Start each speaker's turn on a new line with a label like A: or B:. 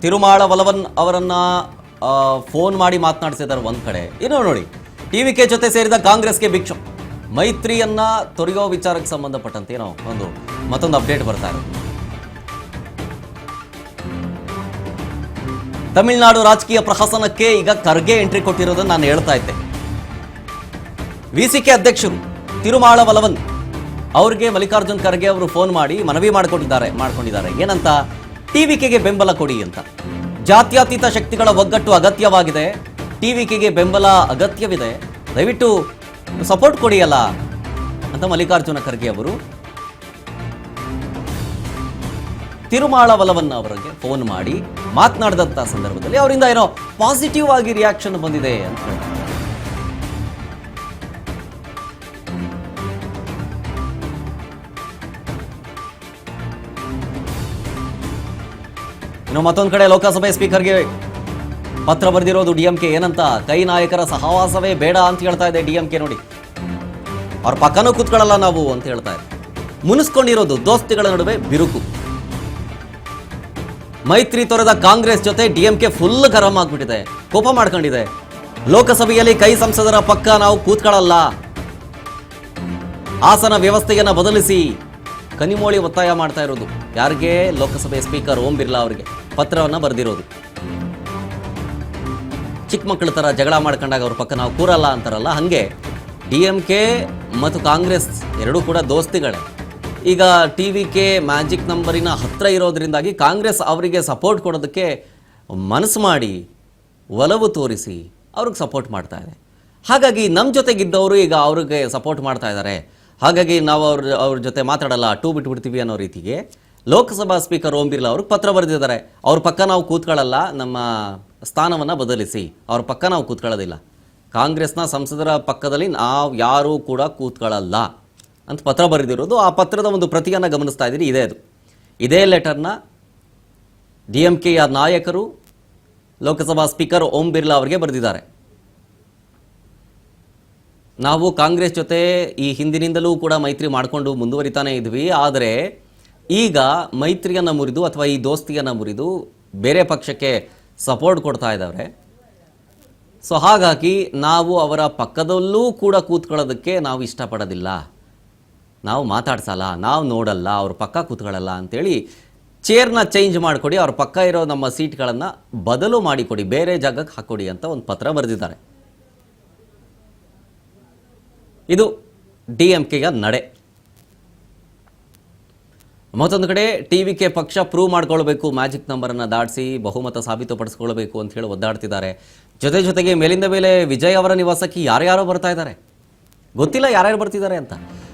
A: ತಿರುಮಾಳ ವಲವನ್ ಅವರನ್ನ ಫೋನ್ ಮಾಡಿ ಮಾತನಾಡಿಸಿದ್ದಾರೆ ಒಂದ್ ಕಡೆ. ಇನ್ನು ನೋಡಿ, ಟಿವಿಕೆ ಜೊತೆ ಸೇರಿದ ಕಾಂಗ್ರೆಸ್ಗೆ ಭಿಕ್ಷು ಮೈತ್ರಿಯನ್ನ ತೊರೆಯೋ ವಿಚಾರಕ್ಕೆ ಸಂಬಂಧಪಟ್ಟಂತೆ ಏನೋ ಮತ್ತೊಂದು ಅಪ್ಡೇಟ್ ಬರ್ತಾ ಇದೆ. ತಮಿಳುನಾಡು ರಾಜಕೀಯ ಪ್ರಹಸನಕ್ಕೆ ಈಗ ಖರ್ಗೆ ಎಂಟ್ರಿ ಕೊಟ್ಟಿರೋದನ್ನು ನಾನು ಹೇಳ್ತಾ ಇದ್ದೆ. ವಿಸಿಕೆ ಅಧ್ಯಕ್ಷರು ತಿರುಮಾಳ ವಲವನ್ ಅವರಿಗೆ ಮಲ್ಲಿಕಾರ್ಜುನ್ ಖರ್ಗೆ ಅವರು ಫೋನ್ ಮಾಡಿ ಮನವಿ ಮಾಡ್ಕೊಂಡಿದ್ದಾರೆ. ಏನಂತ? ಟಿವಿಕೆಗೆ ಬೆಂಬಲ ಕೊಡಿ ಅಂತ. ಜಾತ್ಯತೀತ ಶಕ್ತಿಗಳ ಒಗ್ಗಟ್ಟು ಅಗತ್ಯವಾಗಿದೆ, ಟಿವಿಕೆಗೆ ಬೆಂಬಲ ಅಗತ್ಯವಿದೆ, ದಯವಿಟ್ಟು ಸಪೋರ್ಟ್ ಕೊಡಿಯಲ್ಲ ಅಂತ ಮಲ್ಲಿಕಾರ್ಜುನ ಖರ್ಗೆ ಅವರು ತಿರುಮಾಳ ವಲವನ್ ಅವರಿಗೆ ಫೋನ್ ಮಾಡಿ ಮಾತನಾಡಿದಂಥ ಸಂದರ್ಭದಲ್ಲಿ ಅವರಿಂದ ಏನೋ ಪಾಸಿಟಿವ್ ಆಗಿ ರಿಯಾಕ್ಷನ್ ಬಂದಿದೆ ಅಂತ ಹೇಳ್ತಾರೆ. ಇನ್ನು ಮತ್ತೊಂದು ಕಡೆ ಲೋಕಸಭೆ ಸ್ಪೀಕರ್ಗೆ ಪತ್ರ ಬರೆದಿರೋದು ಡಿಎಂಕೆ. ಏನಂತ? ಕೈ ನಾಯಕರ ಸಹವಾಸವೇ ಬೇಡ ಅಂತ ಹೇಳ್ತಾ ಇದೆ ಡಿಎಂಕೆ. ನೋಡಿ, ಅವ್ರ ಪಕ್ಕನೂ ಕೂತ್ಕೊಳ್ಳಲ್ಲ ನಾವು ಅಂತ ಹೇಳ್ತಾ ಇದೆ. ಮುನಿಸ್ಕೊಂಡಿರೋದು ದೋಸ್ತಿಗಳ ನಡುವೆ ಬಿರುಕು. ಮೈತ್ರಿ ತೊರೆದ ಕಾಂಗ್ರೆಸ್ ಜೊತೆ ಡಿಎಂಕೆ ಫುಲ್ ಗರಂ ಆಗ್ಬಿಟ್ಟಿದೆ, ಕೋಪ ಮಾಡ್ಕೊಂಡಿದೆ. ಲೋಕಸಭೆಯಲ್ಲಿ ಕೈ ಸಂಸದರ ಪಕ್ಕ ನಾವು ಕೂತ್ಕೊಳ್ಳಲ್ಲ, ಆಸನ ವ್ಯವಸ್ಥೆಯನ್ನ ಬದಲಿಸಿ ಕನಿಮೋಳಿ ಒತ್ತಾಯ ಮಾಡ್ತಾ ಇರೋದು. ಯಾರಿಗೆ? ಲೋಕಸಭೆ ಸ್ಪೀಕರ್ ಓಂ ಬಿರ್ಲಾ ಅವರಿಗೆ ಪತ್ರವನ್ನ ಬರೆದಿರೋದು. ಚಿಕ್ಕ ಮಕ್ಕಳ ತರ ಜಗಳ ಮಾಡ್ಕೊಂಡಾಗ ಅವ್ರ ಪಕ್ಕ ನಾವು ಕೂರಲ್ಲ ಅಂತಾರಲ್ಲ, ಹಂಗೆ ಡಿಎಂಕೆ ಮತ್ತು ಕಾಂಗ್ರೆಸ್ ಎರಡೂ ಕೂಡ ದೋಸ್ತಿಗಳೇ. ಈಗ ಟಿವಿಕೆ ಮ್ಯಾಜಿಕ್ ನಂಬರಿನ ಹತ್ರ ಇರೋದ್ರಿಂದಾಗಿ ಕಾಂಗ್ರೆಸ್ ಅವರಿಗೆ ಸಪೋರ್ಟ್ ಕೊಡೋದಕ್ಕೆ ಮನಸ್ಸು ಮಾಡಿ ಒಲವು ತೋರಿಸಿ ಅವ್ರಿಗೆ ಸಪೋರ್ಟ್ ಮಾಡ್ತಾ ಇದೆ. ಹಾಗಾಗಿ ನಮ್ಮ ಜೊತೆಗಿದ್ದವರು ಈಗ ಅವ್ರಿಗೆ ಸಪೋರ್ಟ್ ಮಾಡ್ತಾ ಇದ್ದಾರೆ. ಹಾಗಾಗಿ ನಾವು ಅವ್ರ ಜೊತೆ ಮಾತಾಡಲ್ಲ, ಬಿಟ್ಬಿಡ್ತೀವಿ ಅನ್ನೋ ರೀತಿಗೆ ಲೋಕಸಭಾ ಸ್ಪೀಕರ್ ಓಂ ಬಿರ್ಲಾ ಅವ್ರಿಗೆ ಪತ್ರ ಬರೆದಿದ್ದಾರೆ. ಅವ್ರ ಪಕ್ಕ ನಾವು ಕೂತ್ಕೊಳ್ಳಲ್ಲ, ನಮ್ಮ ಸ್ಥಾನವನ್ನು ಬದಲಿಸಿ. ಅವ್ರ ಪಕ್ಕ ನಾವು ಕೂತ್ಕೊಳ್ಳೋದಿಲ್ಲ, ಕಾಂಗ್ರೆಸ್ನ ಸಂಸದರ ಪಕ್ಕದಲ್ಲಿ ನಾವು ಯಾರೂ ಕೂಡ ಕೂತ್ಕೊಳ್ಳಲ್ಲ ಅಂತ ಪತ್ರ ಬರೆದಿರೋದು. ಆ ಪತ್ರದ ಒಂದು ಪ್ರತಿಯನ್ನು ಗಮನಿಸ್ತಾ ಇದ್ದೀರಿ. ಇದೇ ಲೆಟರ್ನ ಡಿಎಂಕೆಯ ನಾಯಕರು ಲೋಕಸಭಾ ಸ್ಪೀಕರ್ ಓಂ ಬಿರ್ಲಾ ಅವರಿಗೆ ಬರೆದಿದ್ದಾರೆ. ನಾವು ಕಾಂಗ್ರೆಸ್ ಜೊತೆ ಈ ಹಿಂದಿನಿಂದಲೂ ಕೂಡ ಮೈತ್ರಿ ಮಾಡಿಕೊಂಡು ಮುಂದುವರಿತಾನೆ ಇದ್ವಿ, ಆದರೆ ಈಗ ಮೈತ್ರಿಯನ್ನು ಮುರಿದು ಅಥವಾ ಈ ದೋಸ್ತಿಯನ್ನು ಮುರಿದು ಬೇರೆ ಪಕ್ಷಕ್ಕೆ ಸಪೋರ್ಟ್ ಕೊಡ್ತಾ ಇದ್ದಾರೆ. ಸೊ ಹಾಗಾಗಿ ನಾವು ಅವರ ಪಕ್ಕದಲ್ಲೂ ಕೂಡ ಕೂತ್ಕೊಳ್ಳೋದಕ್ಕೆ ನಾವು ಇಷ್ಟಪಡೋದಿಲ್ಲ, ನಾವು ಮಾತಾಡ್ಸಲ್ಲ, ನಾವು ನೋಡಲ್ಲ, ಅವ್ರ ಪಕ್ಕ ಕೂತ್ಕೊಳ್ಳಲ್ಲ ಅಂತೇಳಿ ಚೇರ್ನ ಚೇಂಜ್ ಮಾಡಿಕೊಡಿ, ಅವ್ರ ಪಕ್ಕ ಇರೋ ನಮ್ಮ ಸೀಟ್ಗಳನ್ನು ಬದಲು ಮಾಡಿಕೊಡಿ, ಬೇರೆ ಜಾಗಕ್ಕೆ ಹಾಕ್ಕೊಡಿ ಅಂತ ಒಂದು ಪತ್ರ ಬರೆದಿದ್ದಾರೆ. ಇದು ಡಿಎಂಕೆಯ ನಡೆ. ಮತ್ತೊಂದು ಕಡೆ ಟಿವಿಕೆ ಪಕ್ಷ ಪ್ರೂವ್ ಮಾಡ್ಕೊಳ್ಬೇಕು, ಮ್ಯಾಜಿಕ್ ನಂಬರನ್ನು ದಾಟಿಸಿ ಬಹುಮತ ಸಾಬೀತುಪಡಿಸ್ಕೊಳ್ಬೇಕು ಅಂತ ಹೇಳಿ ಒದ್ದಾಡ್ತಿದ್ದಾರೆ. ಜೊತೆಗೆ ಮೇಲಿಂದ ಮೇಲೆ ವಿಜಯ್ ಅವರ ನಿವಾಸಕ್ಕೆ ಯಾರ್ಯಾರೋ ಬರ್ತಾ ಇದ್ದಾರೆ, ಗೊತ್ತಿಲ್ಲ ಯಾರ್ಯಾರು ಬರ್ತಿದ್ದಾರೆ ಅಂತ.